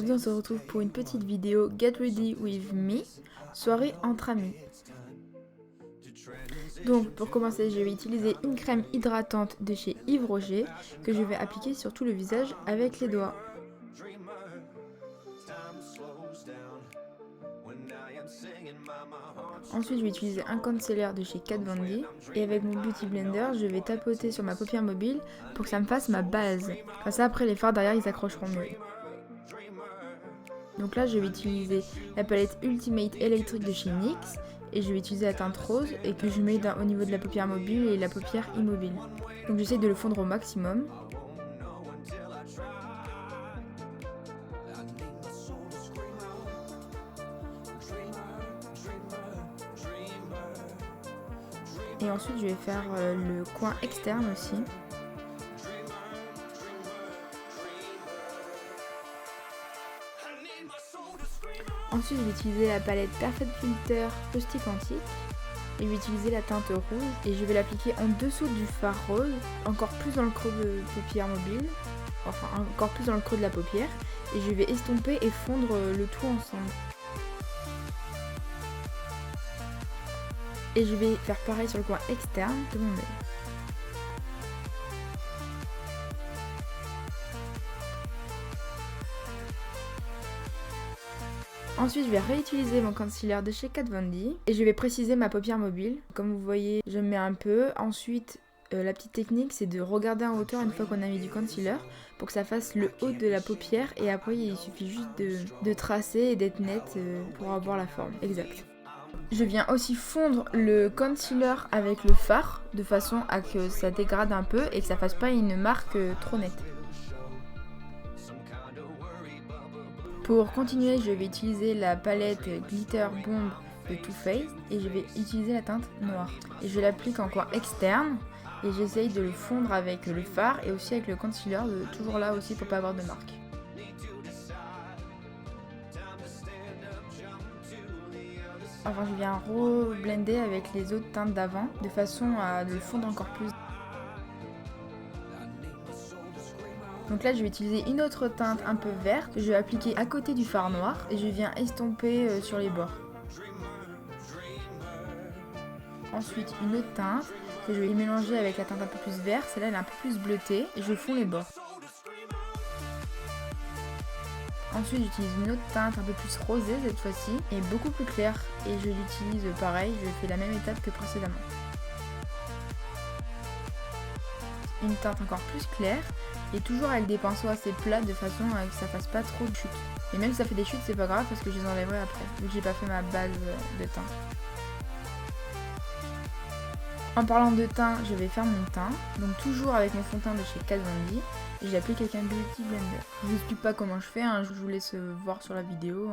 Aujourd'hui on se retrouve pour une petite vidéo Get Ready With Me, soirée entre amis. Donc pour commencer, je vais utiliser une crème hydratante de chez Yves Rocher que je vais appliquer sur tout le visage avec les doigts. Ensuite, je vais utiliser un concealer de chez Kat Von D et avec mon Beauty Blender, je vais tapoter sur ma paupière mobile pour que ça me fasse ma base. Comme ça, après les fards derrière, ils accrocheront mieux. Donc là, je vais utiliser la palette Ultimate électrique de chez NYX et je vais utiliser la teinte rose et que je mets au niveau de la paupière mobile et la paupière immobile. Donc j'essaie de le fondre au maximum. Et ensuite, je vais faire le coin externe aussi. Ensuite, je vais utiliser la palette Perfect Filter Caustic Antique. Et je vais utiliser la teinte rouge et je vais l'appliquer en dessous du fard rose, encore plus dans le creux de paupière mobile, enfin encore plus dans le creux de la paupière. Et je vais estomper et fondre le tout ensemble. Et je vais faire pareil sur le coin externe de mon œil. Ensuite, je vais réutiliser mon concealer de chez Kat Von D et je vais préciser ma paupière mobile. Comme vous voyez, je mets un peu. Ensuite, la petite technique, c'est de regarder en hauteur une fois qu'on a mis du concealer pour que ça fasse le haut de la paupière. Et après, il suffit juste de tracer et d'être net pour avoir la forme exacte. Je viens aussi fondre le concealer avec le fard de façon à que ça dégrade un peu et que ça fasse pas une marque trop nette. Pour continuer, je vais utiliser la palette Glitter Bomb de Too Faced et je vais utiliser la teinte noire. Et je l'applique en coin externe et j'essaye de le fondre avec le fard et aussi avec le concealer, toujours là aussi pour pas avoir de marque. Enfin, je viens reblender avec les autres teintes d'avant de façon à le fondre encore plus. Donc là, je vais utiliser une autre teinte un peu verte que je vais appliquer à côté du fard noir et je viens estomper sur les bords. Ensuite, une autre teinte que je vais mélanger avec la teinte un peu plus verte, celle-là elle est un peu plus bleutée et je fonds les bords. Ensuite, j'utilise une autre teinte un peu plus rosée cette fois-ci et beaucoup plus claire et je l'utilise pareil, je fais la même étape que précédemment. Une teinte encore plus claire et toujours avec des pinceaux assez plats de façon à que ça fasse pas trop de chutes. Et même si ça fait des chutes, c'est pas grave parce que je les enlèverai après vu que j'ai pas fait ma base de teint. En parlant de teint, je vais faire mon teint, donc toujours avec mon fond de teint de chez Kat Von D et je l'applique avec un Beauty Blender. Je vous explique pas comment je fais, je vous laisse voir sur la vidéo.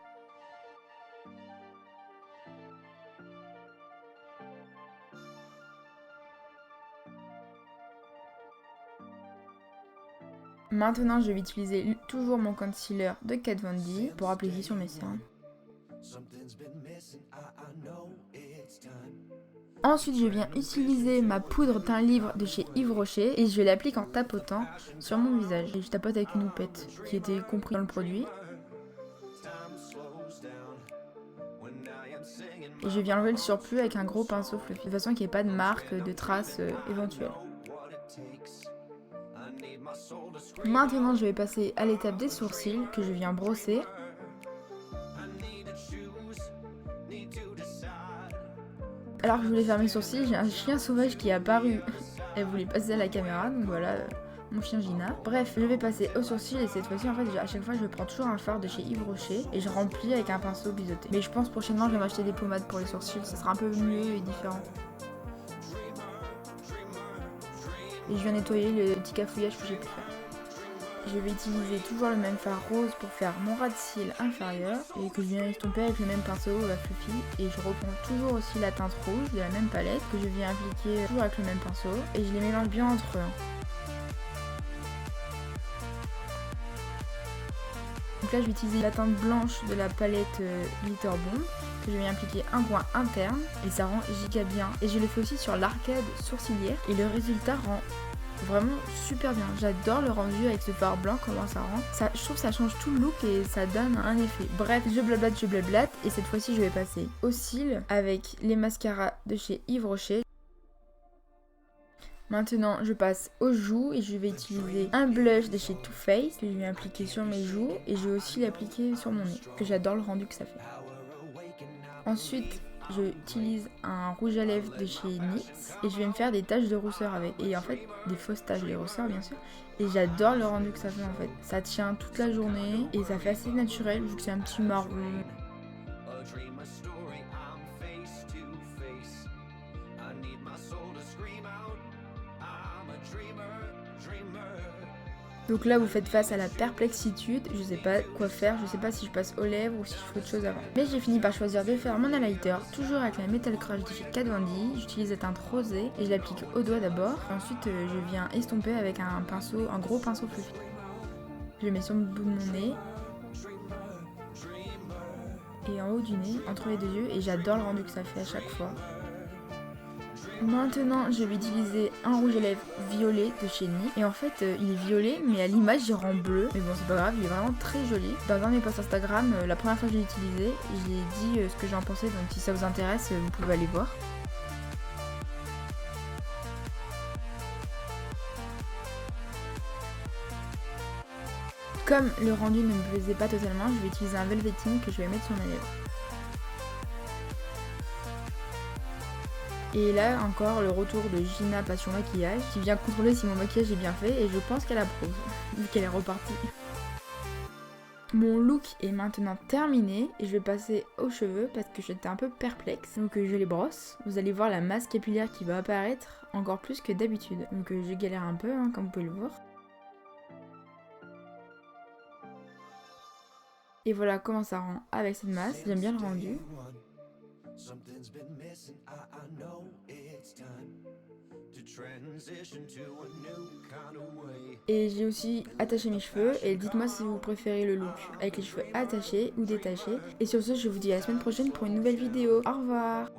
Maintenant, je vais utiliser toujours mon concealer de Kat Von D pour appliquer sur mes cernes. Ensuite, je viens utiliser ma poudre teint livre de chez Yves Rocher et je l'applique en tapotant sur mon visage. Et je tapote avec une houppette qui était compris dans le produit. Et je viens enlever le surplus avec un gros pinceau fluffy de façon qu'il n'y ait pas de marque, de traces éventuelles. Maintenant, je vais passer à l'étape des sourcils que je viens brosser. Alors que je voulais faire mes sourcils, j'ai un chien sauvage qui est apparu. Elle voulait passer à la caméra, donc voilà, mon chien Gina. Bref, je vais passer aux sourcils et cette fois-ci, en fait, à chaque fois, je prends toujours un fard de chez Yves Rocher et je remplis avec un pinceau biseauté. Mais je pense prochainement, je vais m'acheter des pommades pour les sourcils, ça sera un peu mieux et différent. Et je viens nettoyer le petit cafouillage que j'ai pu faire. Je vais utiliser toujours le même fard rose pour faire mon ras de cils inférieur et que je viens estomper avec le même pinceau fluffy. Et je reprends toujours aussi la teinte rouge de la même palette que je viens appliquer toujours avec le même pinceau et je les mélange bien entre eux. Donc là, je vais utiliser la teinte blanche de la palette Glitter Bomb que je viens appliquer un coin interne et ça rend giga bien. Et je le fais aussi sur l'arcade sourcilière et le résultat rend vraiment super bien. J'adore le rendu avec ce fard blanc, comment ça rend. Je trouve que ça change tout le look et ça donne un effet. Bref, je blablate et cette fois-ci je vais passer aux cils avec les mascaras de chez Yves Rocher. Maintenant, je passe aux joues et je vais utiliser un blush de chez Too Faced que je vais appliquer sur mes joues et je vais aussi l'appliquer sur mon nez, parce que j'adore le rendu que ça fait. Ensuite, je utilise un rouge à lèvres de chez NYX et je vais me faire des taches de rousseur avec. Et en fait, des fausses taches de rousseur bien sûr. Et j'adore le rendu que ça fait en fait. Ça tient toute la journée et ça fait assez naturel vu que c'est un petit marron. Donc là vous faites face à la perplexitude, je sais pas quoi faire, je sais pas si je passe aux lèvres ou si je fais autre chose avant. Mais j'ai fini par choisir de faire mon highlighter, toujours avec la Metal Crush de chez Kat Von D. J'utilise cette teinte rosée et je l'applique au doigt d'abord. Ensuite je viens estomper avec un pinceau, un gros pinceau fluffy. Je le mets sur le bout de mon nez. Et en haut du nez, entre les deux yeux, et j'adore le rendu que ça fait à chaque fois. Maintenant, je vais utiliser un rouge à lèvres violet de chez NYX. Et en fait, il est violet, mais à l'image, il rend bleu. Mais bon, c'est pas grave, il est vraiment très joli. Dans un de mes posts Instagram, la première fois que je l'ai utilisé, j'ai dit ce que j'en pensais. Donc si ça vous intéresse, vous pouvez aller voir. Comme le rendu ne me plaisait pas totalement, je vais utiliser un velveting que je vais mettre sur mes lèvres. Et là encore le retour de Gina Passion Maquillage qui vient contrôler si mon maquillage est bien fait et je pense qu'elle approuve vu qu'elle est repartie. Mon look est maintenant terminé et je vais passer aux cheveux parce que j'étais un peu perplexe. Donc je les brosse. Vous allez voir la masse capillaire qui va apparaître encore plus que d'habitude. Donc je galère un peu comme vous pouvez le voir. Et voilà comment ça rend avec cette masse. J'aime bien le rendu. Et j'ai aussi attaché mes cheveux et dites-moi si vous préférez le look avec les cheveux attachés ou détachés. Et sur ce, je vous dis à la semaine prochaine pour une nouvelle vidéo. Au revoir.